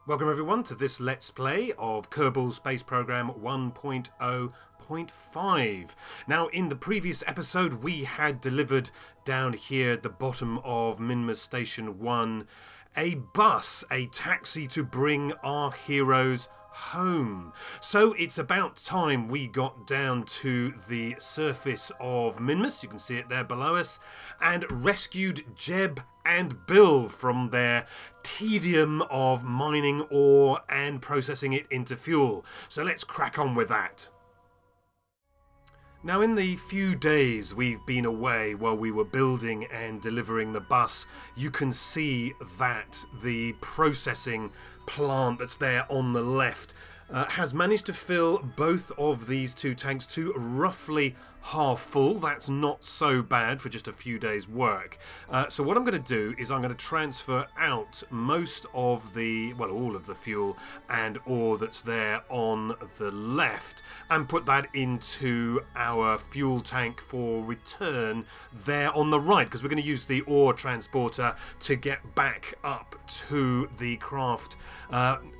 Welcome everyone to this Let's Play of Kerbal Space Program 1.0.5. Now in the previous episode we had delivered down here at the bottom of Minmus Station 1 a bus, a taxi to bring our heroes home. So it's about time we got down to the surface of Minmus, you can see it there below us, and rescued Jeb and Bill from their tedium of mining ore and processing it into fuel. So let's crack on with that. Now in the few days we've been away while we were building and delivering the bus, you can see that the processing plant that's there on the left has managed to fill both of these two tanks to roughly half full. That's not so bad for just a few days work. So what I'm going to do is I'm going to transfer out most of the, well, all of the fuel and ore that's there on the left and put that into our fuel tank for return there on the right, because we're going to use the ore transporter to get back up to the craft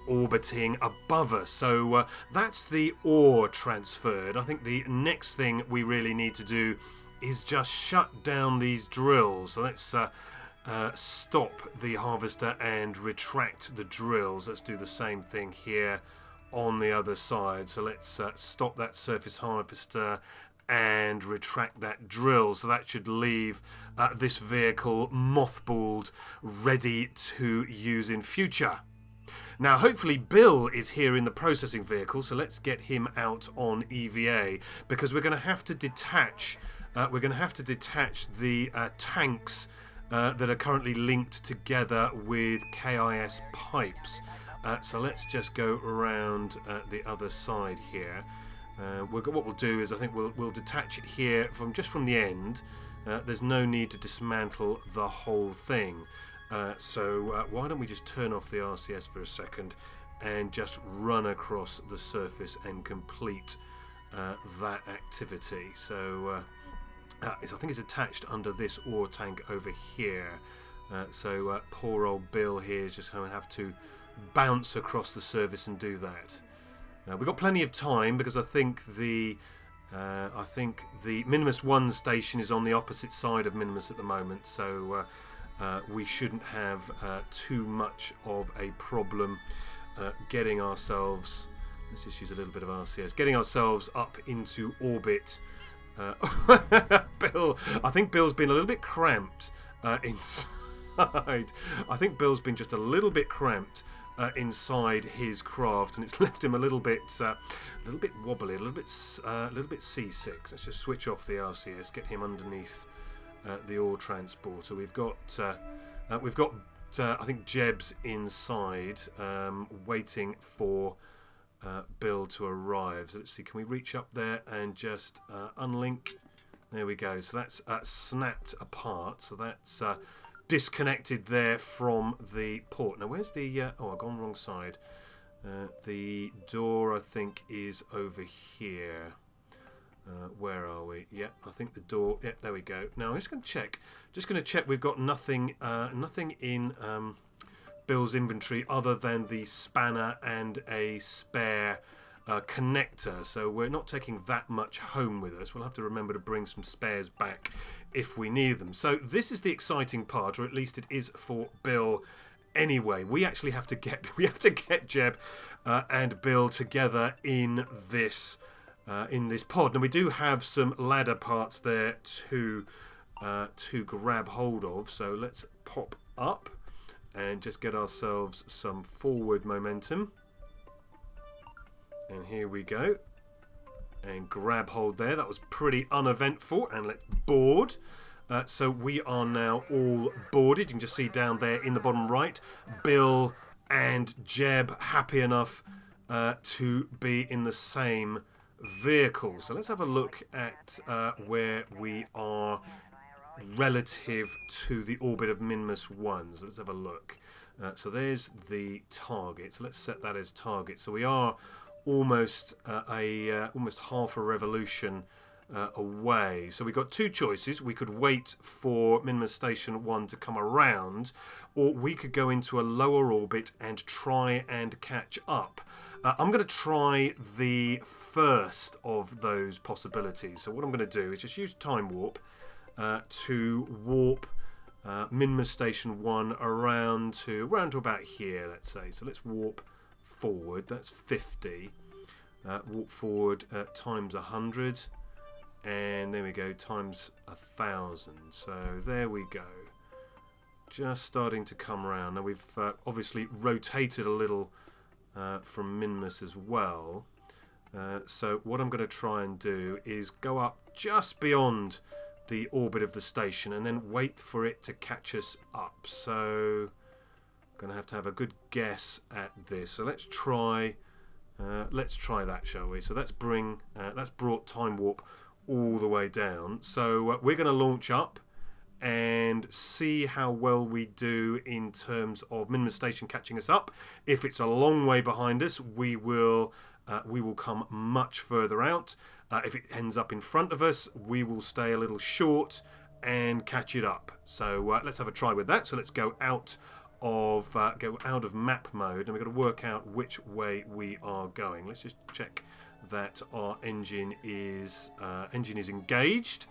orbiting above us. So that's the ore transferred. I think the next thing we really need to do is just shut down these drills. So let's stop the harvester and retract the drills. Let's do the same thing here on the other side. So let's stop that surface harvester and retract that drill. So that should leave this vehicle mothballed, ready to use in future. Now hopefully Bill is here in the processing vehicle, so let's get him out on EVA, because we're going to have to detach the tanks that are currently linked together with KIS pipes. So let's just go around the other side here. What we'll do is I think we'll detach it here from the end. There's no need to dismantle the whole thing. So why don't we just turn off the RCS for a second and just run across the surface and complete that activity. So I think it's attached under this ore tank over here. So poor old Bill here is just going to have to bounce across the surface and do that. We've got plenty of time, because I think the Minmus 1 station is on the opposite side of Minmus at the moment, so we shouldn't have too much of a problem getting ourselves, let's just use a little bit of RCS, getting ourselves up into orbit. Bill, I think Bill's been a little bit cramped inside. I think Bill's been just a little bit cramped inside his craft, and it's left him a little bit wobbly, a little bit seasick. Let's just switch off the RCS, get him underneath the ore transporter. We've got I think Jeb's inside, waiting for Bill to arrive. So let's see, can we reach up there and just unlink? There we go. So that's snapped apart. So that's disconnected there from the port. Now where's the oh, I've gone wrong side. The door I think is over here. Where are we? Yeah, I think the door. Yeah, there we go. Now I'm just going to check. We've got nothing in Bill's inventory other than the spanner and a spare connector. So we're not taking that much home with us. We'll have to remember to bring some spares back if we need them. So this is the exciting part, or at least it is for Bill. Anyway, we actually have to get Jeb and Bill together in this pod. Now we do have some ladder parts there to grab hold of. So let's pop up and just get ourselves some forward momentum. And here we go. And grab hold there. That was pretty uneventful. And let's board. So we are now all boarded. You can just see down there in the bottom right, Bill and Jeb happy enough to be in the same vehicle. So let's have a look at where we are relative to the orbit of Minmus 1. So let's have a look. So there's the target. So let's set that as target. So we are almost almost half a revolution away. So we've got two choices. We could wait for Minmus Station 1 to come around, or we could go into a lower orbit and try and catch up. I'm going to try the first of those possibilities. So what I'm going to do is just use Time Warp to warp Minmus Station 1 around to about here, let's say. So let's warp forward. That's 50. Warp forward times 100. And there we go, times 1,000. So there we go. Just starting to come around. Now we've obviously rotated a little from Minmus as well. So what I'm going to try and do is go up just beyond the orbit of the station and then wait for it to catch us up. So I'm going to have a good guess at this. So let's try that, shall we? So that's brought Time Warp all the way down. So we're going to launch up and see how well we do in terms of Minmus Station catching us up. If it's a long way behind us, we will come much further out. If it ends up in front of us, we will stay a little short and catch it up. So let's have a try with that. So let's go out of map mode, and we've got to work out which way we are going. Let's just check that our engine is engaged.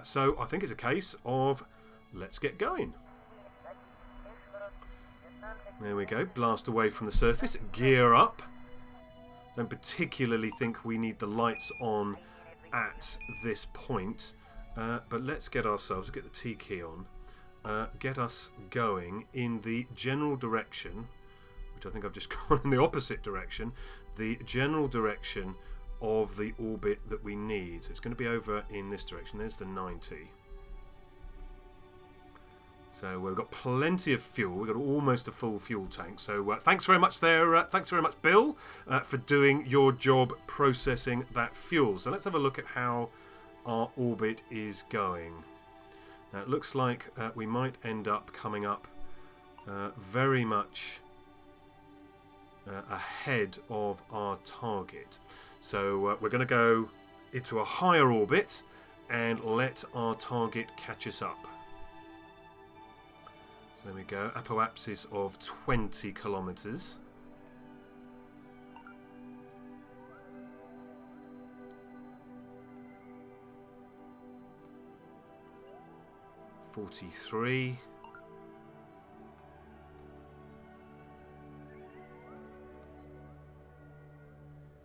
So I think it's a case of let's get going. There we go. Blast away from the surface. Gear up. Don't particularly think we need the lights on at this point, but let's get the T key on. Get us going in the general direction, which I think I've just gone in the opposite direction, the general direction of the orbit that we need. So it's going to be over in this direction. There's the 90. So we've got plenty of fuel. We've got almost a full fuel tank. So thanks very much there. Thanks very much, Bill, for doing your job processing that fuel. So let's have a look at how our orbit is going. Now it looks like we might end up coming up very much ahead of our target. So we're going to go into a higher orbit and let our target catch us up. So there we go, apoapsis of 20 kilometers. $43.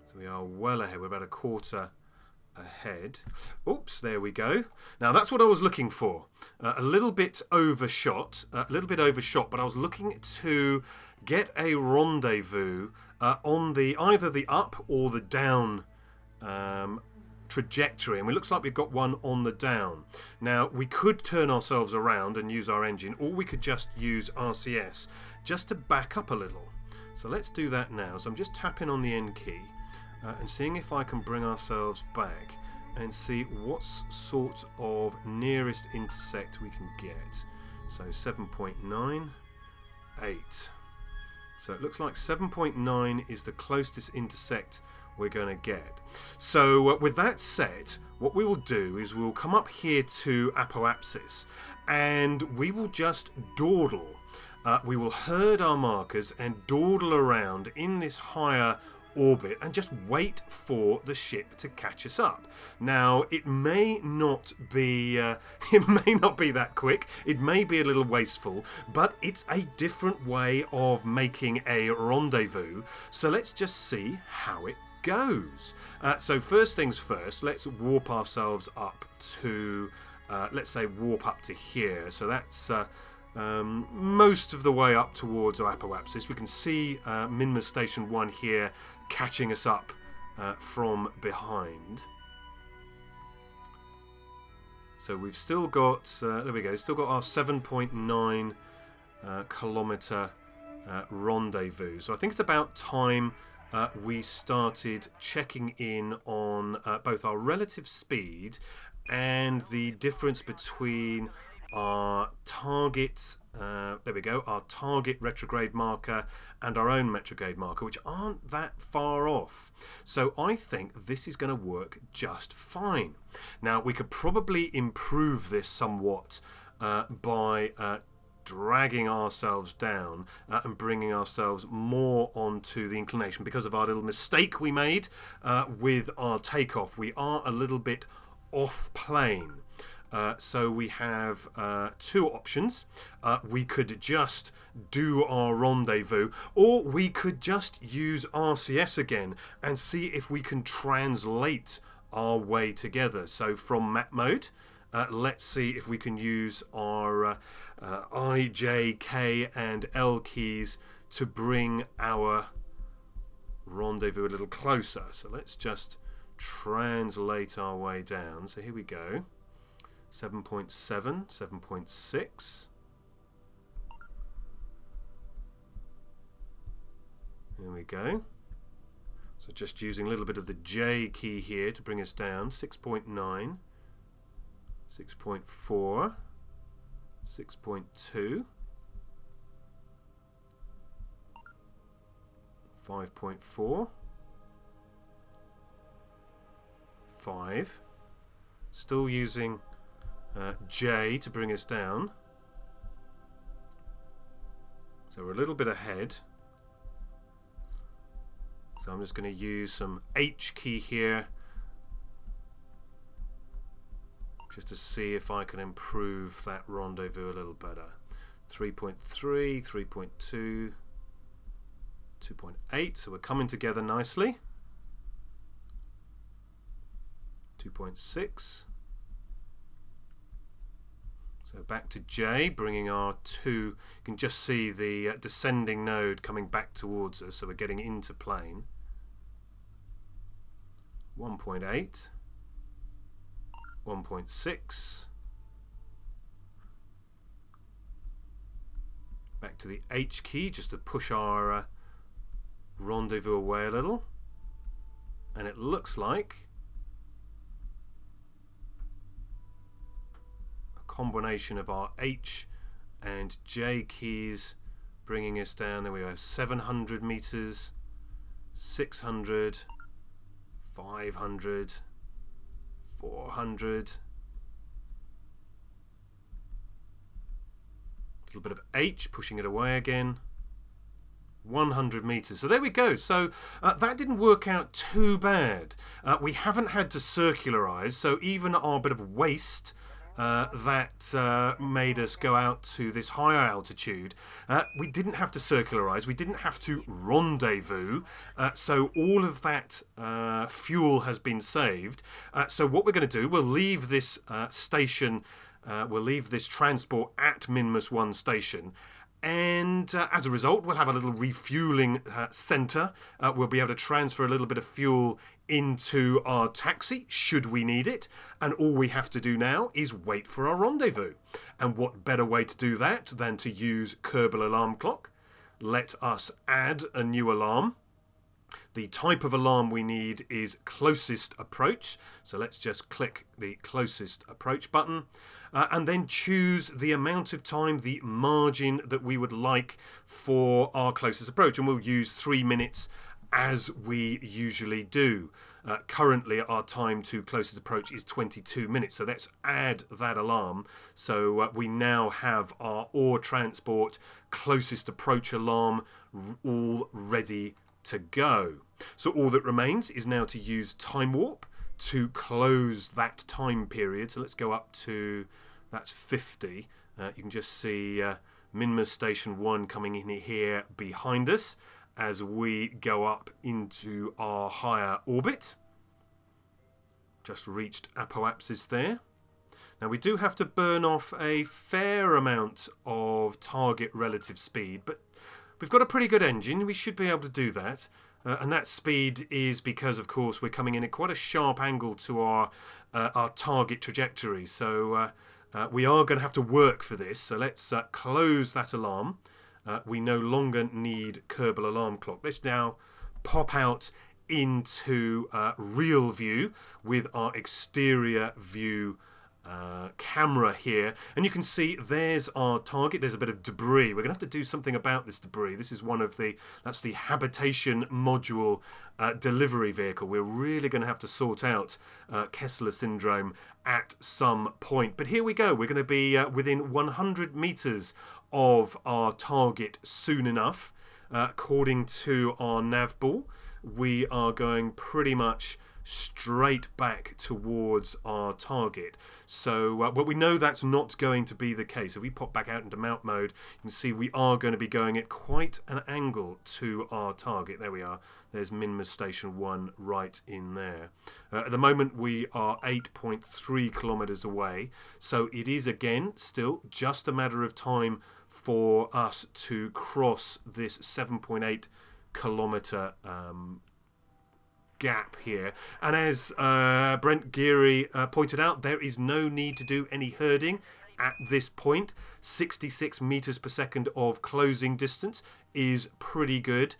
So we are well ahead. We're about a quarter ahead. Oops, there we go. Now that's what I was looking for. A little bit overshot, but I was looking to get a rendezvous on either the up or the down trajectory, and it looks like we've got one on the down. Now we could turn ourselves around and use our engine, or we could just use RCS just to back up a little. So let's do that now. So I'm just tapping on the N key and seeing if I can bring ourselves back and see what sort of nearest intersect we can get. So 7.98. So it looks like 7.9 is the closest intersect we're going to get. So with that said, what we will do is we'll come up here to apoapsis and we will just dawdle. We will herd our markers and dawdle around in this higher orbit and just wait for the ship to catch us up. Now it may not be that quick, it may be a little wasteful, but it's a different way of making a rendezvous. So let's just see how it goes. So first things first, let's warp ourselves up to let's say warp up to here. So that's most of the way up towards our apoapsis. We can see Minmus Station 1 here catching us up from behind. So we've still got, there we go, still got our 7.9 kilometre rendezvous. So I think it's about time we started checking in on both our relative speed and the difference between our target there we go, our target retrograde marker and our own retrograde marker, which aren't that far off. So I think this is going to work just fine. Now, we could probably improve this somewhat by dragging ourselves down and bringing ourselves more onto the inclination because of our little mistake we made with our takeoff. We are a little bit off plane. So we have two options. We could just do our rendezvous, or we could just use RCS again and see if we can translate our way together. So from map mode, let's see if we can use our I, J, K and L keys to bring our rendezvous a little closer. So let's just translate our way down. So here we go. 7.7, 7.6. There we go. So just using a little bit of the J key here to bring us down. 6.9, 6.4, 6.2, 5.4, 5. Still using J to bring us down. So we're a little bit ahead. So I'm just going to use some H key here just to see if I can improve that rendezvous a little better. 3.3, 3.2, 2.8. So we're coming together nicely. 2.6. So back to J, bringing our 2. You can just see the descending node coming back towards us, so we're getting into plane. 1.8, 1.6. Back to the H key, just to push our rendezvous away a little. And it looks like combination of our H and J keys bringing us down. There we go, 700 meters, 600, 500, 400. A little bit of H, pushing it away again. 100 meters. So there we go. So that didn't work out too bad. We haven't had to circularize, so even our bit of waste that made us go out to this higher altitude, we didn't have to circularize, we didn't have to rendezvous, so all of that fuel has been saved. So what we're going to do, we'll leave this station, we'll leave this transport at Minmus 1 station, and as a result we'll have a little refueling centre. We'll be able to transfer a little bit of fuel into our taxi should we need it, and all we have to do now is wait for our rendezvous. And what better way to do that than to use Kerbal Alarm Clock. Let us add a new alarm. The type of alarm we need is closest approach, so let's just click the closest approach button and then choose the amount of time, the margin that we would like for our closest approach, and we'll use 3 minutes as we usually do. Currently our time to closest approach is 22 minutes, so let's add that alarm. So we now have our ore transport closest approach alarm all ready to go. So all that remains is now to use time warp to close that time period. So let's go up to, that's 50. You can just see Minmus Station 1 coming in here behind us as we go up into our higher orbit. Just reached apoapsis there. Now we do have to burn off a fair amount of target relative speed, but we've got a pretty good engine. We should be able to do that. And that speed is because, of course, we're coming in at quite a sharp angle to our target trajectory. So we are going to have to work for this. So let's close that alarm. We no longer need Kerbal Alarm Clock. Let's now pop out into real view with our exterior view camera here, and you can see there's our target. There's a bit of debris. We're going to have to do something about this debris. This is that's the habitation module delivery vehicle. We're really going to have to sort out Kessler syndrome at some point. But here we go. We're going to be within 100 meters of our target soon enough. According to our nav ball, we are going pretty much straight back towards our target. So but we know that's not going to be the case. If we pop back out into mount mode, you can see we are going to be going at quite an angle to our target. There we are. There's Minmus Station 1 right in there. At the moment we are 8.3 kilometers away, so it is again still just a matter of time for us to cross this 7.8 kilometer gap here. And as Brent Geary pointed out, there is no need to do any herding at this point. 66 meters per second of closing distance is pretty good.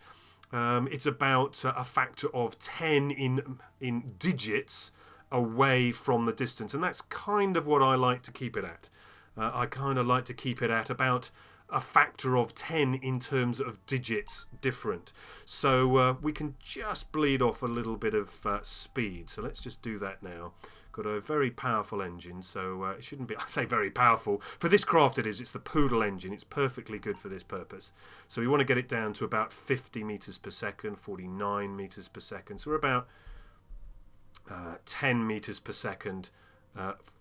It's about a factor of 10 in digits away from the distance, and that's kind of what I like to keep it at. I kind of like to keep it at about a factor of 10 in terms of digits different. So we can just bleed off a little bit of speed. So let's just do that now. Got a very powerful engine, so it shouldn't be, I say very powerful. For this craft it is. It's the Poodle engine. It's perfectly good for this purpose. So we want to get it down to about 50 meters per second, 49 meters per second. So we're about 10 meters per second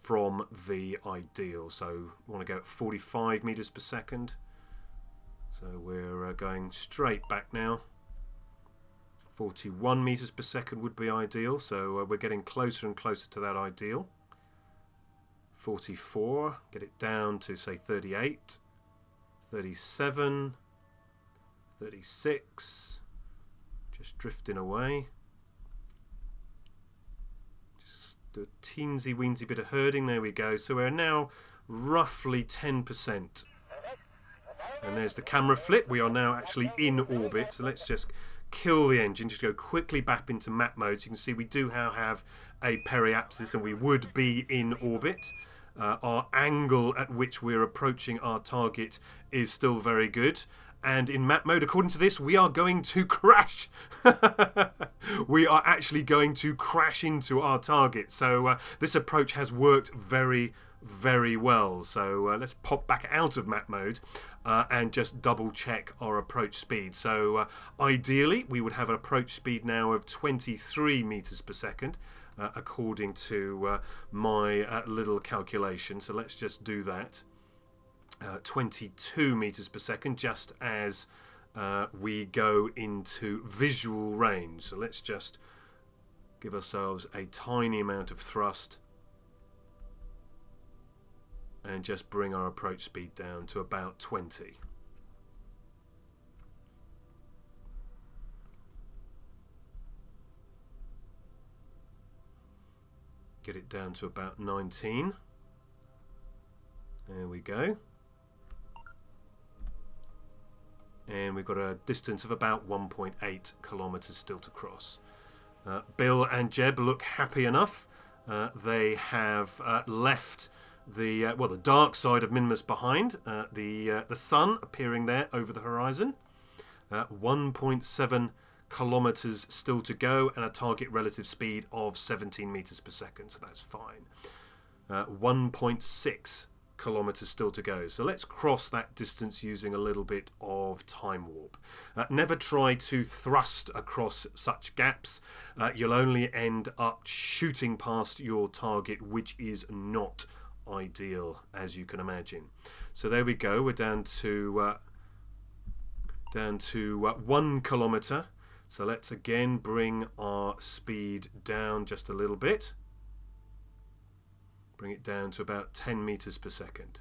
from the ideal. So we want to go at 45 meters per second. So we're going straight back now. 41 meters per second would be ideal, so we're getting closer and closer to that ideal. 44, get it down to say 38, 37, 36, just drifting away. Just a teensy weensy bit of herding, there we go. So we're now roughly 10%. And there's the camera flip. We are now actually in orbit, so let's just kill the engine, just go quickly back into map mode. So you can see we do now have a periapsis and we would be in orbit. Our angle at which we're approaching our target is still very good. And in map mode, according to this, we are going to crash. We are actually going to crash into our target. So this approach has worked very, very well. So let's pop back out of map mode and just double check our approach speed. So ideally we would have an approach speed now of 23 meters per second according to my little calculation. So let's just do that. 22 meters per second, just as we go into visual range. So let's just give ourselves a tiny amount of thrust and just bring our approach speed down to about 20. Get it down to about 19. There we go. And we've got a distance of about 1.8 kilometers still to cross. Bill and Jeb look happy enough. They have left the dark side of Minmus behind. The sun appearing there over the horizon. 1.7 kilometers still to go, and a target relative speed of 17 meters per second. So that's fine. 1.6 kilometers still to go. So let's cross that distance using a little bit of time warp. Never try to thrust across such gaps. You'll only end up shooting past your target, which is not ideal, as you can imagine. So there we go. We're down to 1 kilometer. So let's again bring our speed down just a little bit. Bring it down to about 10 meters per second.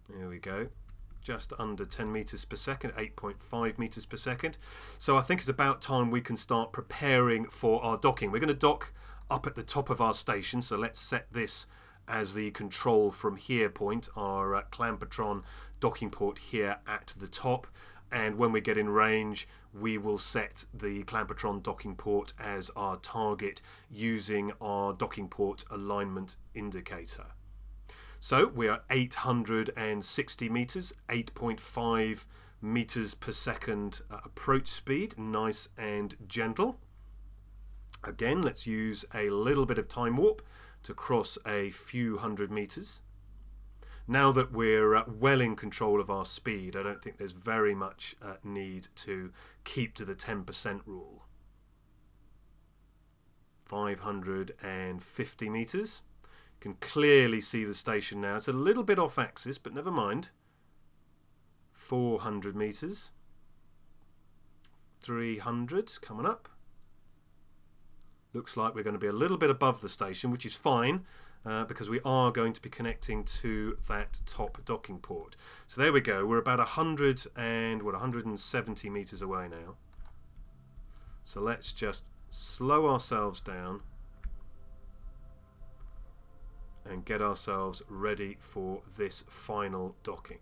There we go. Just under 10 meters per second, 8.5 meters per second. So I think it's about time we can start preparing for our docking. We're going to dock up at the top of our station, so let's set this as the control from here point, our Clampatron docking port here at the top. and when we get in range we will set the Clampotron docking port as our target using our docking port alignment indicator. So we are 860 meters, 8.5 meters per second approach speed, nice and gentle. Again, let's use a little bit of time warp to cross a few hundred meters. Now that we're well in control of our speed, I don't think there's very much need to keep to the 10% rule. 550 meters. You can clearly see the station now. It's a little bit off axis, but never mind. 400 meters. 300 coming up. Looks like we're going to be a little bit above the station, which is fine. Because we are going to be connecting to that top docking port. So there we go. We're about 170 meters away now. So let's just slow ourselves down and get ourselves ready for this final docking.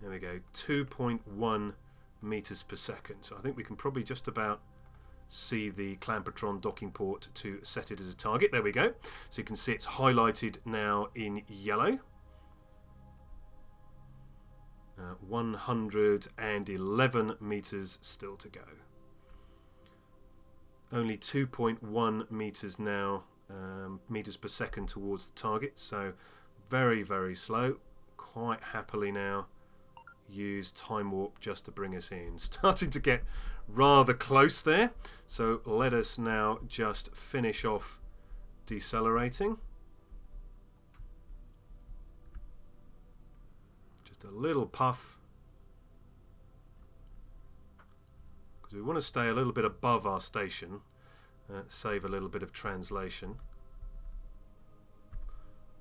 There we go. 2.1 meters per second. So I think we can probably just about see the Clampotron docking port to set it as a target. There we go. So you can see it's highlighted now in yellow. 111 meters still to go. Only 2.1 meters now, meters per second towards the target. So very, very slow. Quite happily now use time warp just to bring us in. Starting to get rather close there, so let us now just finish off decelerating. Just a little puff, because we want to stay a little bit above our station, save a little bit of translation.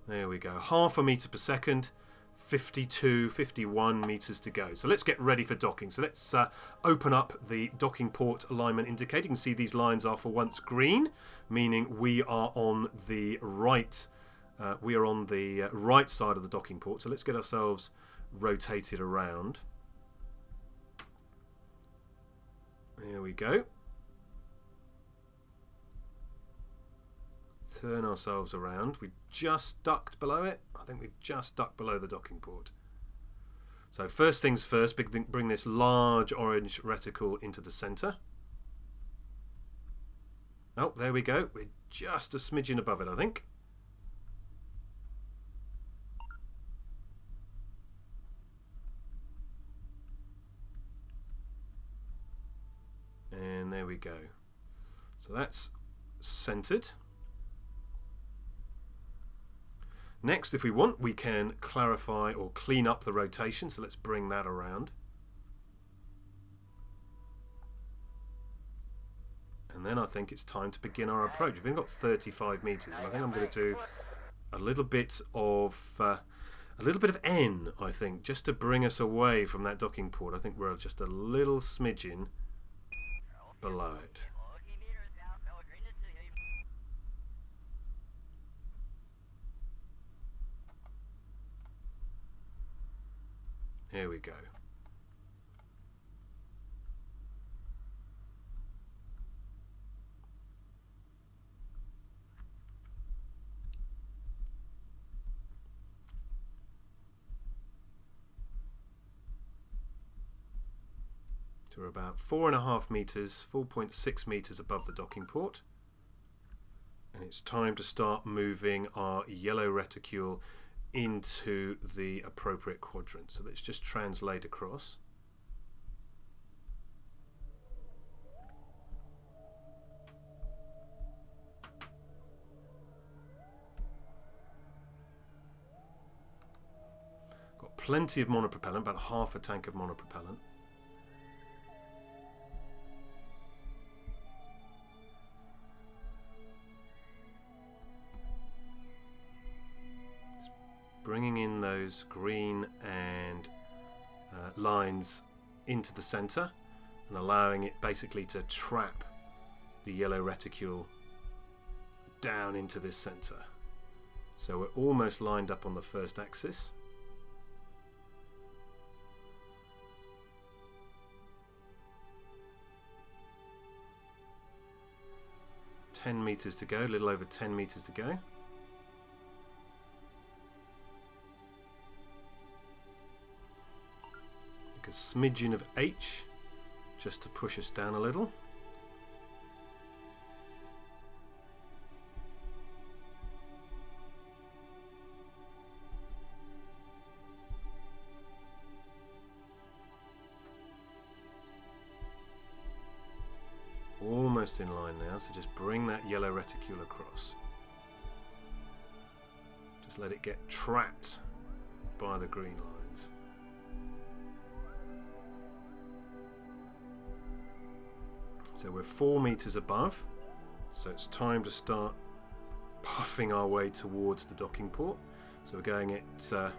There we go, half a meter per second. 52, 51 meters to go. So let's get ready for docking. So let's open up the docking port alignment indicator. You can see these lines are for once green, meaning we are on the right. We are on the right side of the docking port. So let's get ourselves rotated around. There we go. Turn ourselves around. We just ducked below it. I think we've just ducked below the docking port. So first things first, bring this large orange reticle into the centre. Oh, there we go. We're just a smidgen above it, I think. And there we go. So that's centred. Next, if we want, we can clarify or clean up the rotation, so let's bring that around. And then I think it's time to begin our approach. We've only got 35 meters, and I think I'm going to do a little bit of N, I think, just to bring us away from that docking port. I think we're just a little smidgen below it. Here we go. So we're about 4.5 meters, 4.6 meters above the docking port. And it's time to start moving our yellow reticule into the appropriate quadrant. So let's just translate across. Got plenty of monopropellant, about half a tank of monopropellant. Bringing in those green and lines into the center and allowing it basically to trap the yellow reticule down into this center. So we're almost lined up on the first axis. 10 metres to go, a little over 10 metres to go. A smidgen of H just to push us down a little. Almost in line now, so just bring that yellow reticule across. Just let it get trapped by the green lines. So we're 4 metres above, so it's time to start puffing our way towards the docking port. So we're going at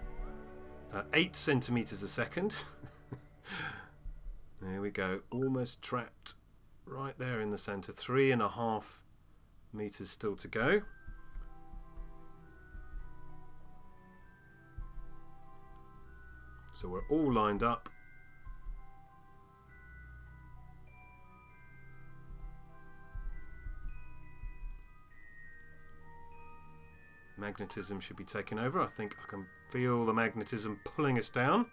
8 centimetres a second. There we go, almost trapped right there in the centre. 3.5 metres still to go. So we're all lined up. Magnetism should be taking over. I think I can feel the magnetism pulling us down.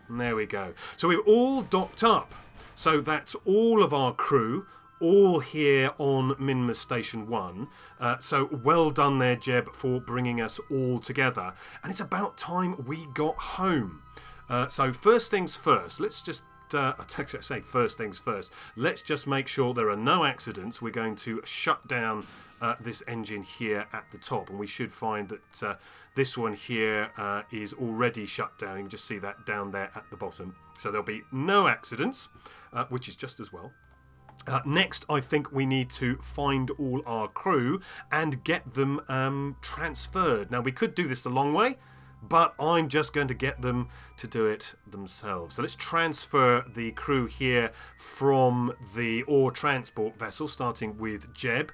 And there we go. So we've all docked up. So that's all of our crew, all here on Minmus Station 1. So well done there, Jeb, for bringing us all together. And it's about time we got home. So first things first, let's just I say first things first. Let's just make sure there are no accidents. We're going to shut down this engine here at the top, and we should find that this one here is already shut down. You can just see that down there at the bottom. So there'll be no accidents, which is just as well. Next, I think we need to find all our crew and get them transferred. Now, we could do this the long way, but I'm just going to get them to do it themselves. So let's transfer the crew here from the ore transport vessel, starting with Jeb.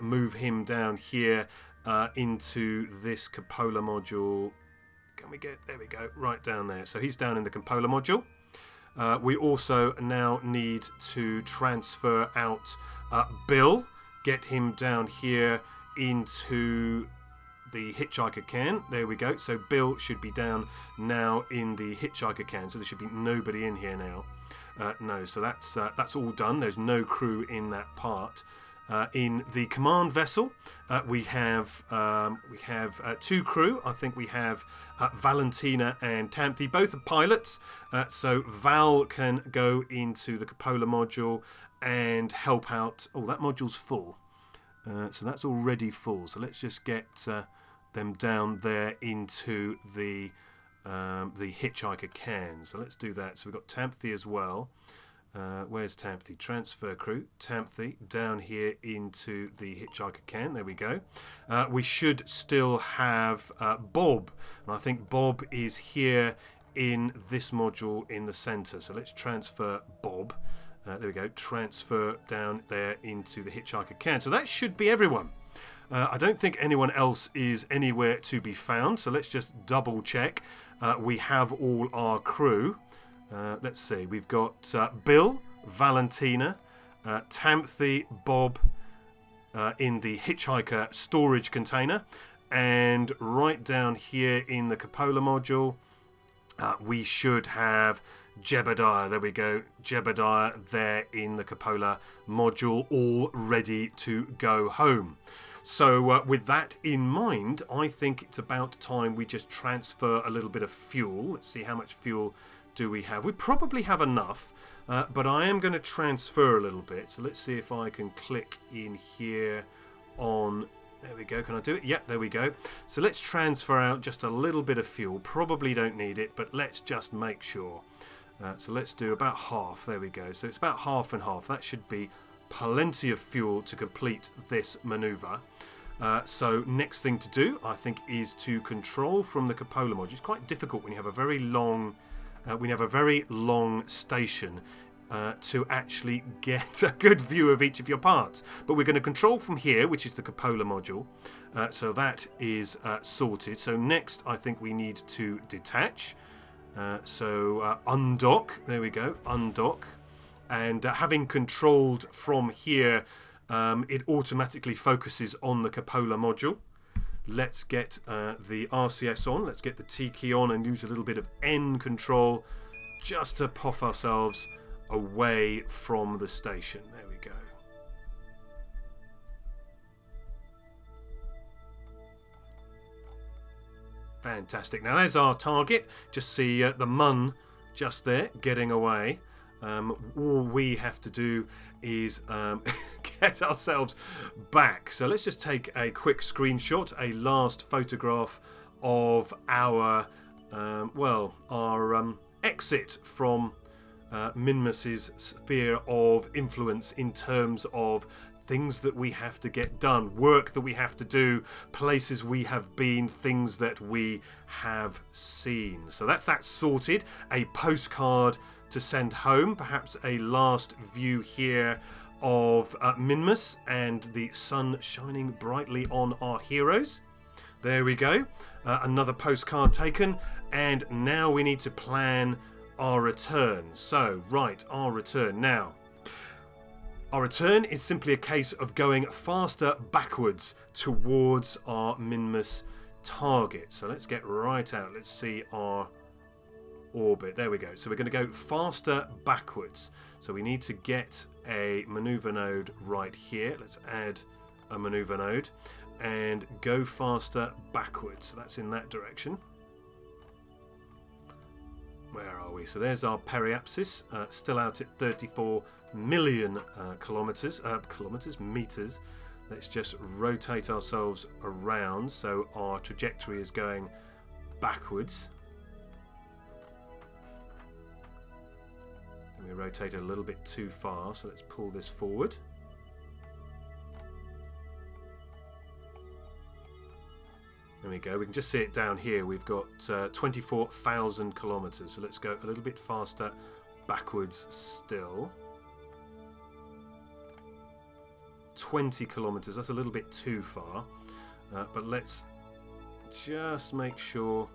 Move him down here into this cupola module. Can we get, there we go, right down there. So he's down in the cupola module. We also now need to transfer out Bill, get him down here into the hitchhiker can. There we go. So Bill should be down now in the hitchhiker can. So there should be nobody in here now. No, so that's all done. There's no crew in that part. In the command vessel, we have 2 crew. I think we have Valentina and Tamthy. Both are pilots. So Val can go into the cupola module and help out. Oh, that module's full. So that's already full. So let's just get them down there into the hitchhiker can. So let's do that. So we've got Tamthy as well. Where's Tamthy? Transfer crew. Tamthy down here into the hitchhiker can. There we go. We should still have Bob. And I think Bob is here in this module in the centre. So let's transfer Bob. There we go. Transfer down there into the hitchhiker can. So that should be everyone. I don't think anyone else is anywhere to be found. So let's just double check. We have all our crew. Let's see. We've got Bill, Valentina, Tamthy, Bob in the hitchhiker storage container. And right down here in the cupola module, we should have Jebediah. There we go. Jebediah there in the cupola module, all ready to go home. So with that in mind, I think it's about time we just transfer a little bit of fuel. Let's see, how much fuel do we have? We probably have enough, but I am going to transfer a little bit. So let's see if I can click in here on... There we go. Can I do it? Yep, there we go. So let's transfer out just a little bit of fuel. Probably don't need it, but let's just make sure. So let's do about half. There we go. So it's about half and half. That should be plenty of fuel to complete this maneuver. So next thing to do, I think, is to control from the cupola module. It's quite difficult when you have a very long station to actually get a good view of each of your parts. But we're going to control from here, which is the cupola module. So that is sorted. So next, I think we need to detach. So undock. There we go. Undock. and having controlled from here, it automatically focuses on the cupola module. Let's get the RCS on, let's get the T key on and use a little bit of N control just to puff ourselves away from the station. There we go. Fantastic. Now there's our target. Just see the Mun just there getting away. All we have to do is get ourselves back. So let's just take a quick screenshot, a last photograph of our exit from Minmus's sphere of influence in terms of things that we have to get done, work that we have to do, places we have been, things that we have seen. So that's that sorted. A postcard to send home, perhaps a last view here of Minmus and the sun shining brightly on our heroes. There we go. Another postcard taken, and now we need to plan our return. So, right, our return. Now, our return is simply a case of going faster backwards towards our Minmus target. So let's get right out. Let's see our orbit. There we go. So we're going to go faster backwards. So we need to get a maneuver node right here. Let's add a maneuver node and go faster backwards. So that's in that direction. Where are we? So there's our periapsis, still out at 34 million meters. Let's just rotate ourselves around so our trajectory is going backwards. And we rotate a little bit too far, so let's pull this forward. There we go. We can just see it down here. We've got 24,000 kilometers. So let's go a little bit faster backwards still. 20 kilometers. That's a little bit too far. But let's just make sure.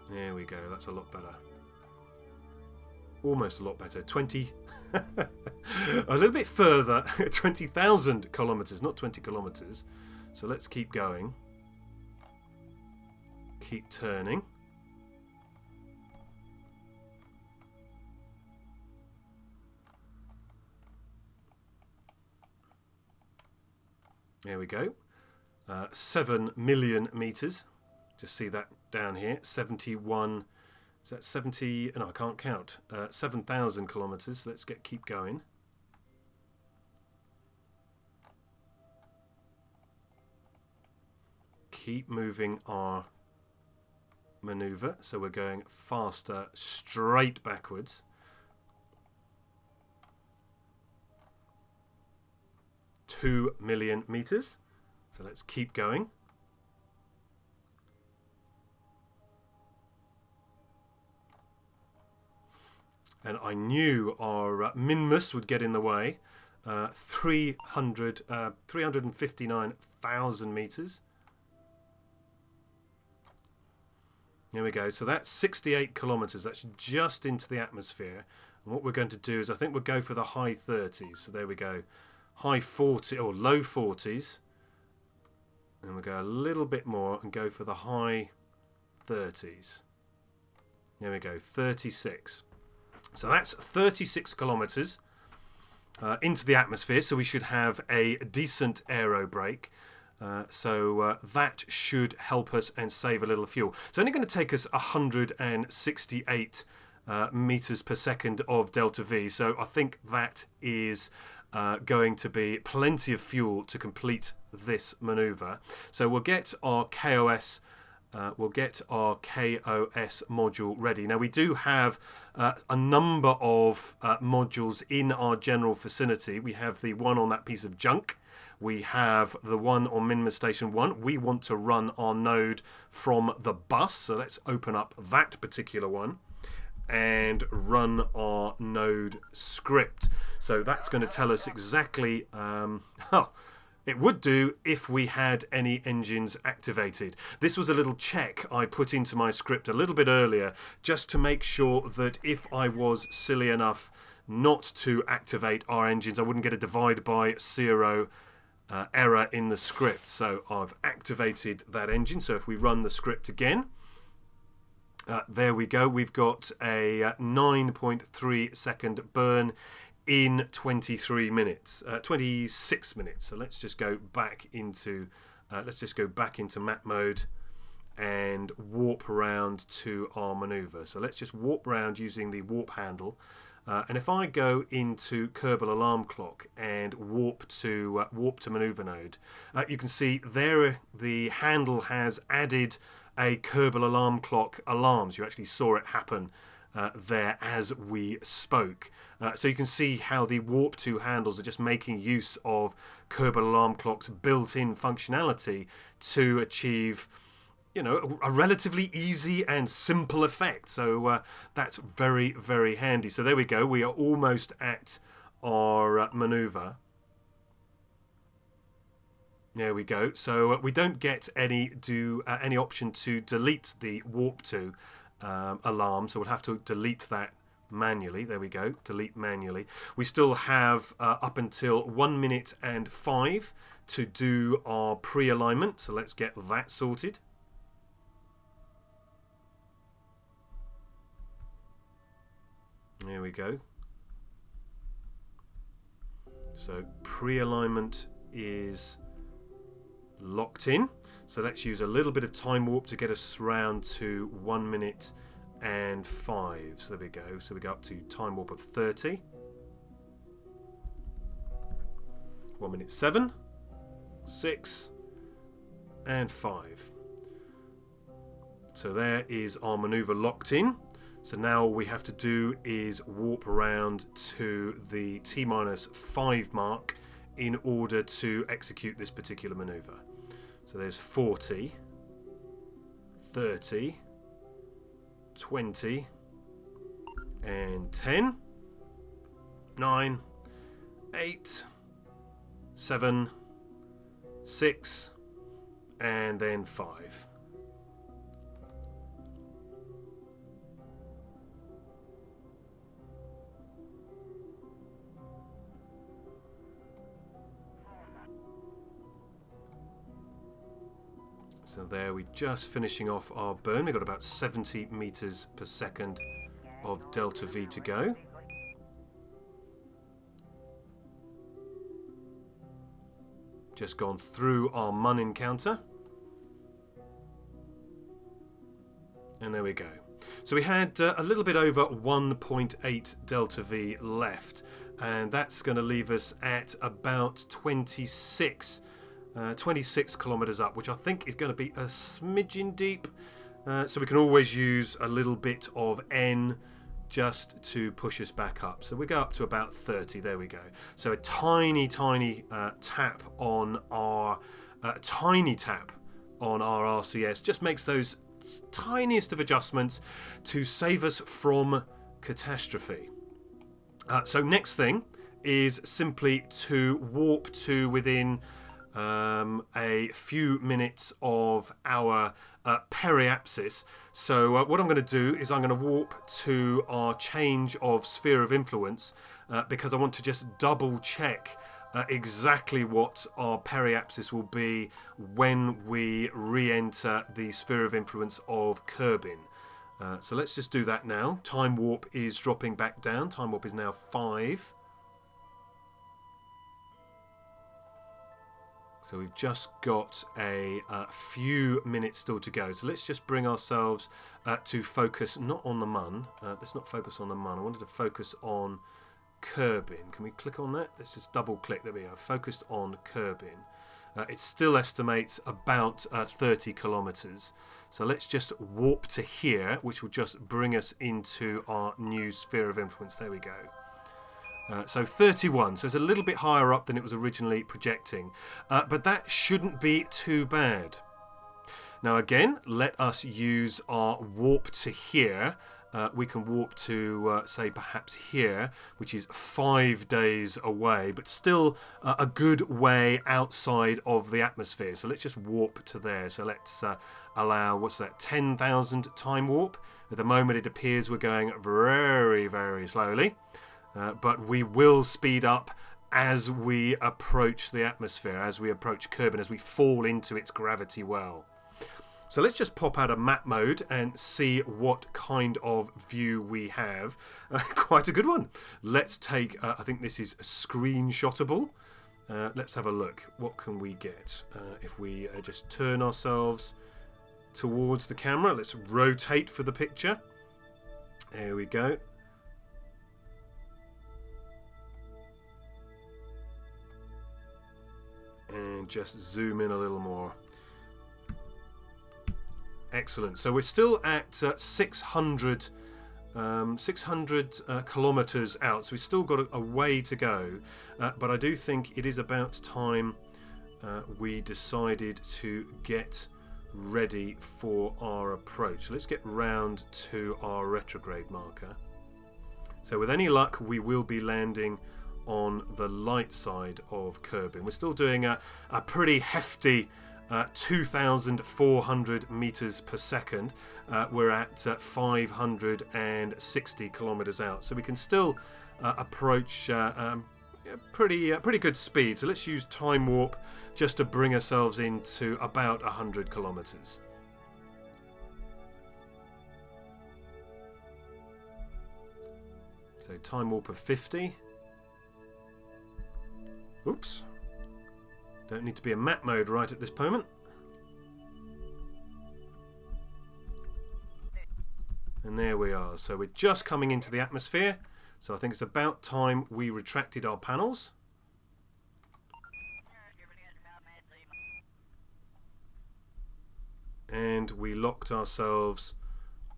There we go. That's a lot better. Almost a lot better. 20. A little bit further. 20,000 kilometers, not 20 kilometers. So let's keep going. Keep turning. There we go. 7 million meters. Just see that down here. 71. Is that 70? No, I can't count. 7,000 kilometers. Let's keep going. Keep moving our maneuver. So we're going faster, straight backwards. Two million meters. So let's keep going. And I knew our Minmus would get in the way. 359,000 meters. There we go. So that's 68 kilometers. That's just into the atmosphere. And what we're going to do is I think we'll go for the high 30s. So there we go. High 40 or low 40s. And we'll go a little bit more and go for the high 30s. There we go. 36. So that's 36 kilometers into the atmosphere, so we should have a decent aero brake. So that should help us and save a little fuel. It's only going to take us 168 meters per second of delta V, so I think that is going to be plenty of fuel to complete this maneuver. So we'll get our KOS. Module ready. Now we do have a number of modules in our general vicinity. We have the one on that piece of junk. We have the one on Minmus Station 1. We want to run our node from the bus. So let's open up that particular one and run our node script. So that's going to tell us exactly It would do if we had any engines activated. This was a little check I put into my script a little bit earlier just to make sure that if I was silly enough not to activate our engines, I wouldn't get a divide by zero error in the script. So I've activated that engine. So if we run the script again, there we go. We've got a 9.3 second burn in 26 minutes. So let's just go back into map mode and warp around to our maneuver. So let's just warp around using the warp handle. And if I go into Kerbal Alarm Clock and warp to maneuver node, you can see there the handle has added a Kerbal Alarm Clock alarms. You actually saw it happen there as we spoke. So you can see how the warp to handles are just making use of Kerbal Alarm Clock's built-in functionality to achieve, you know, a relatively easy and simple effect. So that's very, very handy. So there we go. We are almost at our maneuver. There we go. So we don't get any option to delete the warp to alarm. So we'll have to delete that manually. There we go. Delete manually. We still have up until 1 minute and 5 to do our pre-alignment. So let's get that sorted. There we go. So pre-alignment is locked in. So let's use a little bit of time warp to get us round to 1 minute and 5. So there we go. So we go up to time warp of 30. 1 minute 7, 6, and 5. So there is our maneuver locked in. So now all we have to do is warp around to the T-5 mark in order to execute this particular maneuver. So there's 40, 30, 20, and 10, 9, 8, 7, 6, and then 5. So there, we're just finishing off our burn. We've got about 70 meters per second of delta V to go. Just gone through our Mun encounter. And there we go. So we had a little bit over 1.8 delta V left. And that's going to leave us at about 26 kilometers up, which I think is going to be a smidgen deep. So we can always use a little bit of N just to push us back up. So we go up to about 30. There we go. So a tiny tap on our RCS just makes those tiniest of adjustments to save us from catastrophe. So next thing is simply to warp to within a few minutes of our periapsis. So what I'm going to do is I'm going to warp to our change of sphere of influence because I want to just double check exactly what our periapsis will be when we re-enter the sphere of influence of Kerbin. So let's just do that now. Time warp is dropping back down. Time warp is now 5. So we've just got a few minutes still to go. So let's just bring ourselves to focus not on the Mun. Let's not focus on the Mun. I wanted to focus on Kerbin. Can we click on that? Let's just double click. There we go. Focused on Kerbin. It still estimates about 30 kilometers. So let's just warp to here, which will just bring us into our new sphere of influence. There we go. So 31, so it's a little bit higher up than it was originally projecting, but that shouldn't be too bad. Now again, let us use our warp to here we can warp to, say, perhaps here, which is 5 days away, but still a good way outside of the atmosphere. So let's just warp to there. So let's allow, what's that, 10,000 time warp. At the moment, it appears we're going very, very slowly, but we will speed up as we approach the atmosphere, as we approach Kerbin, as we fall into its gravity well. So let's just pop out of map mode and see what kind of view we have. Quite a good one. Let's take, I think this is screenshotable. Let's have a look. What can we get? If we just turn ourselves towards the camera, let's rotate for the picture. There we go. And just zoom in a little more. Excellent. So we're still at 600 kilometers out, so we've still got a way to go, but I do think it is about time we decided to get ready for our approach. Let's get round to our retrograde marker. So with any luck, we will be landing on the light side of Kerbin. We're still doing a pretty hefty 2,400 meters per second. We're at 560 kilometers out, so we can still approach pretty good speed. So let's use time warp just to bring ourselves into about 100 kilometers. So time warp of 50. Oops. Don't need to be in map mode right at this moment. And there we are. So we're just coming into the atmosphere. So I think it's about time we retracted our panels. And we locked ourselves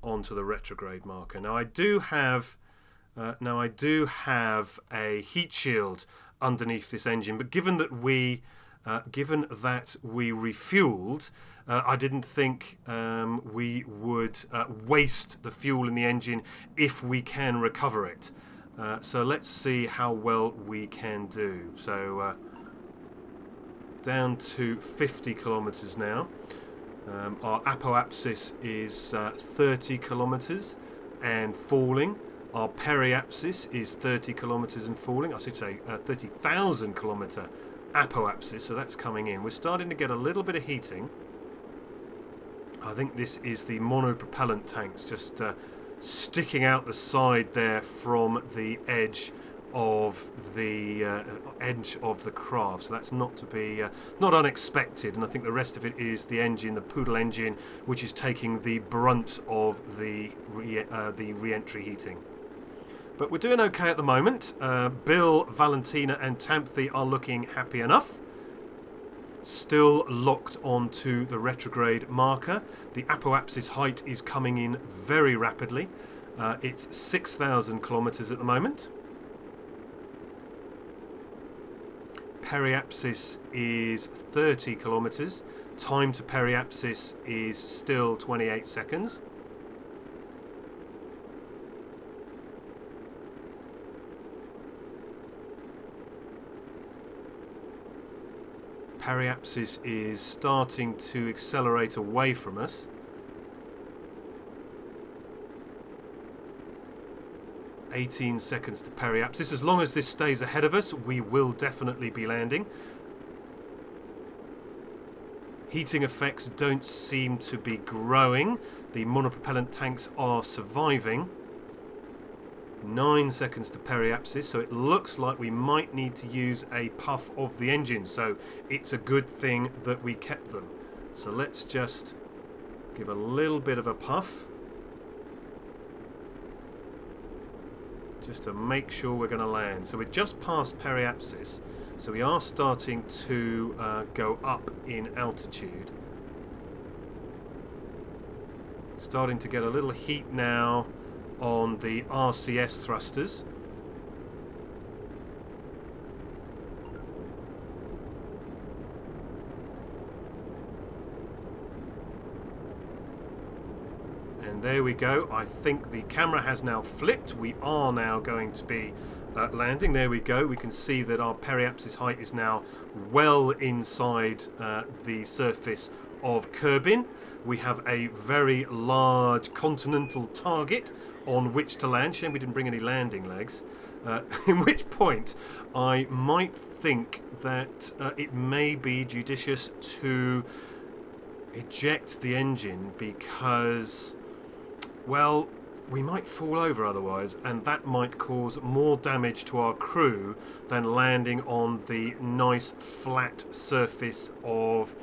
onto the retrograde marker. Now I do have a heat shield underneath this engine, but given that we refueled, I didn't think we would waste the fuel in the engine if we can recover it. So let's see how well we can do. So down to 50 kilometers now. Our apoapsis is 30 kilometers and falling. Our periapsis is 30 kilometers and falling. I should say 30,000 kilometer apoapsis, so that's coming in. We're starting to get a little bit of heating. I think this is the monopropellant tanks just sticking out the side there from the edge of the craft, so that's not to be not unexpected. And I think the rest of it is the engine, the Poodle engine, which is taking the brunt of the re-entry heating. But we're doing okay at the moment. Bill, Valentina and Tamthy are looking happy enough. Still locked onto the retrograde marker. The apoapsis height is coming in very rapidly. It's 6,000 kilometers at the moment. Periapsis is 30 kilometers. Time to periapsis is still 28 seconds. Periapsis is starting to accelerate away from us. "18 seconds to periapsis. As long as this stays ahead of us, we will definitely be landing. Heating effects don't seem to be growing. The monopropellant tanks are surviving. 9 seconds to periapsis, so it looks like we might need to use a puff of the engine, so it's a good thing that we kept them. So let's just give a little bit of a puff, just to make sure we're going to land. So we're just past periapsis, so we are starting to go up in altitude. Starting to get a little heat now on the RCS thrusters. And there we go. I think the camera has now flipped. We are now going to be landing. There we go. We can see that our periapsis height is now well inside the surface of Kerbin. We have a very large continental target on which to land. Shame we didn't bring any landing legs. In which point I might think that it may be judicious to eject the engine because, well, we might fall over otherwise, and that might cause more damage to our crew than landing on the nice flat surface of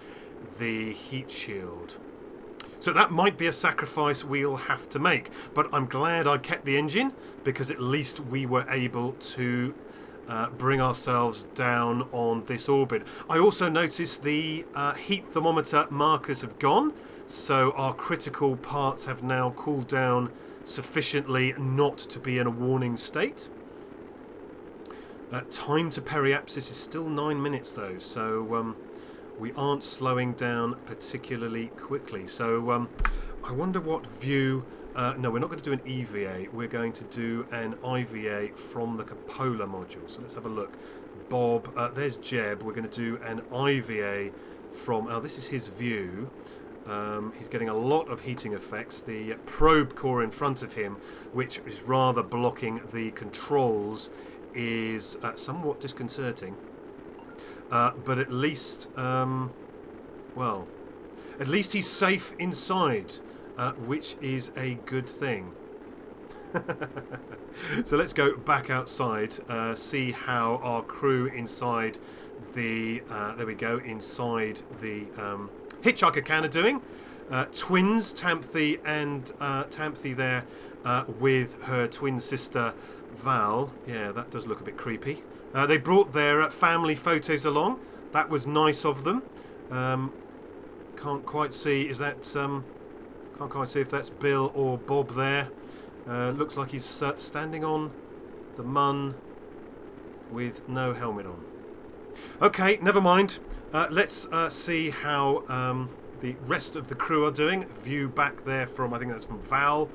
the heat shield. So that might be a sacrifice we'll have to make, but I'm glad I kept the engine because at least we were able to bring ourselves down on this orbit. I also noticed the heat thermometer markers have gone, so our critical parts have now cooled down sufficiently not to be in a warning state. Time to periapsis is still 9 minutes though, so we aren't slowing down particularly quickly. So I wonder what view... no, we're not going to do an EVA. We're going to do an IVA from the cupola module. So let's have a look. Bob, there's Jeb. We're going to do an IVA from... Oh, this is his view. He's getting a lot of heating effects. The probe core in front of him, which is rather blocking the controls, is somewhat disconcerting. But at least, well, at least he's safe inside, which is a good thing. So let's go back outside, see how our crew inside the, there we go, inside the hitchhiker can are doing. Twins, Tamthy and Tamthy there with her twin sister Val. Yeah, that does look a bit creepy. They brought their family photos along. That was nice of them. Can't quite see. Is that? Can't quite see if that's Bill or Bob there. Looks like he's standing on the mun with no helmet on. Okay, never mind. Let's see how the rest of the crew are doing. View back there from, I think that's from Val,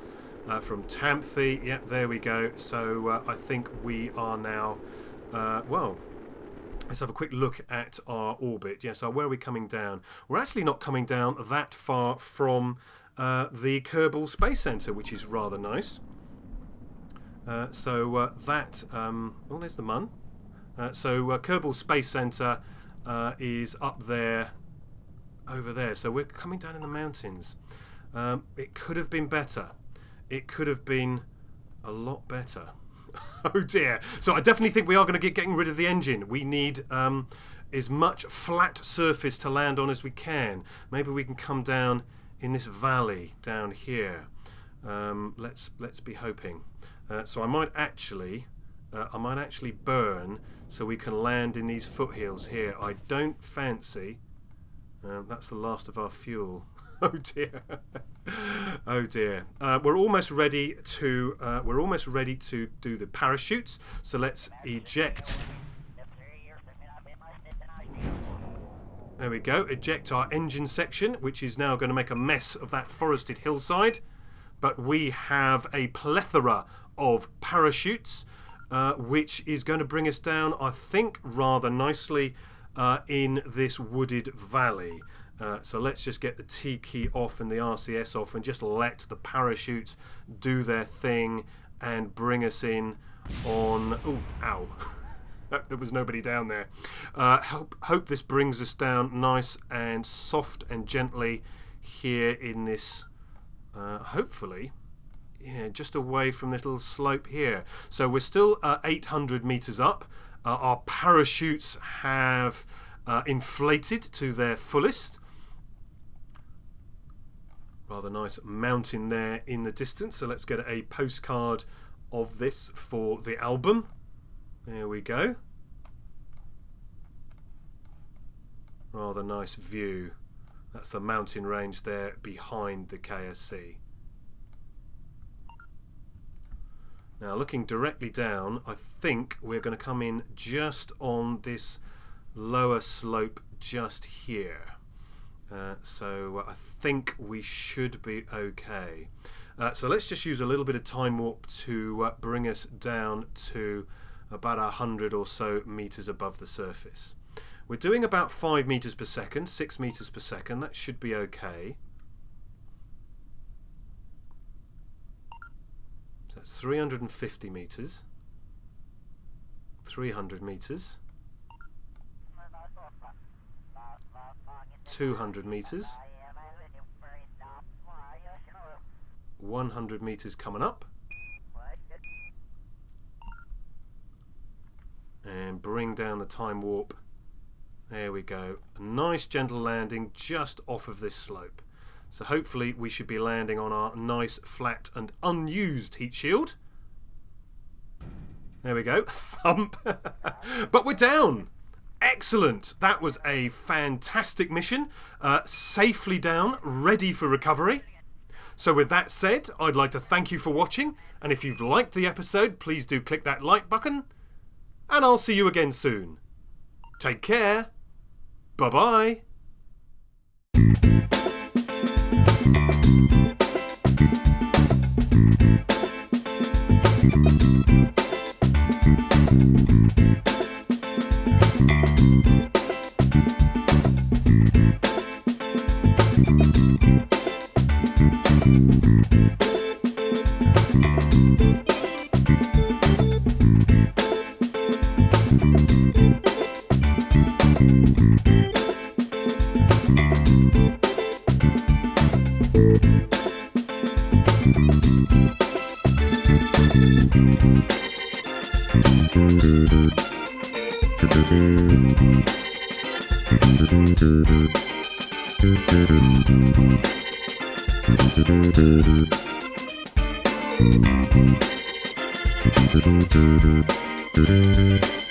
from Tamthy. Yep, there we go. So I think we are now, well, let's have a quick look at our orbit. Yeah, so where are we coming down? We're actually not coming down that far from the Kerbal Space Center, which is rather nice. So that, oh, there's the mun. So Kerbal Space Center is up there, over there. So we're coming down in the mountains. It could have been better. It could have been a lot better. Oh dear. So I definitely think we are going to getting rid of the engine. We need as much flat surface to land on as we can. Maybe we can come down in this valley down here. Let's be hoping. So I might actually burn so we can land in these foothills here. I don't fancy. That's the last of our fuel. Oh dear. Oh dear. We're almost ready to do the parachutes. So let's eject. There we go. Eject our engine section, which is now going to make a mess of that forested hillside. But we have a plethora of parachutes, which is going to bring us down, I think, rather nicely in this wooded valley. So let's just get the T key off and the RCS off and just let the parachutes do their thing and bring us in on... Oh, ow. There was nobody down there. Hope this brings us down nice and soft and gently here in this, hopefully, yeah, just away from this little slope here. So we're still 800 meters up. Our parachutes have inflated to their fullest. Rather nice mountain there in the distance. So let's get a postcard of this for the album. There we go. Rather nice view. That's the mountain range there behind the KSC. Now looking directly down, I think we're going to come in just on this lower slope just here. So I think we should be okay. So let's just use a little bit of time warp to bring us down to about 100 or so meters above the surface. We're doing about 5 meters per second, 6 meters per second. That should be okay. So that's 350 meters, 300 meters, 200 meters, 100 meters coming up, and bring down the time warp. There we go. A nice gentle landing just off of this slope. So hopefully we should be landing on our nice flat and unused heat shield. There we go. Thump. But we're down. Excellent. That was a fantastic mission. Safely down, ready for recovery. So with that said, I'd like to thank you for watching. And if you've liked the episode, please do click that like button. And I'll see you again soon. Take care. Bye-bye. Thank you.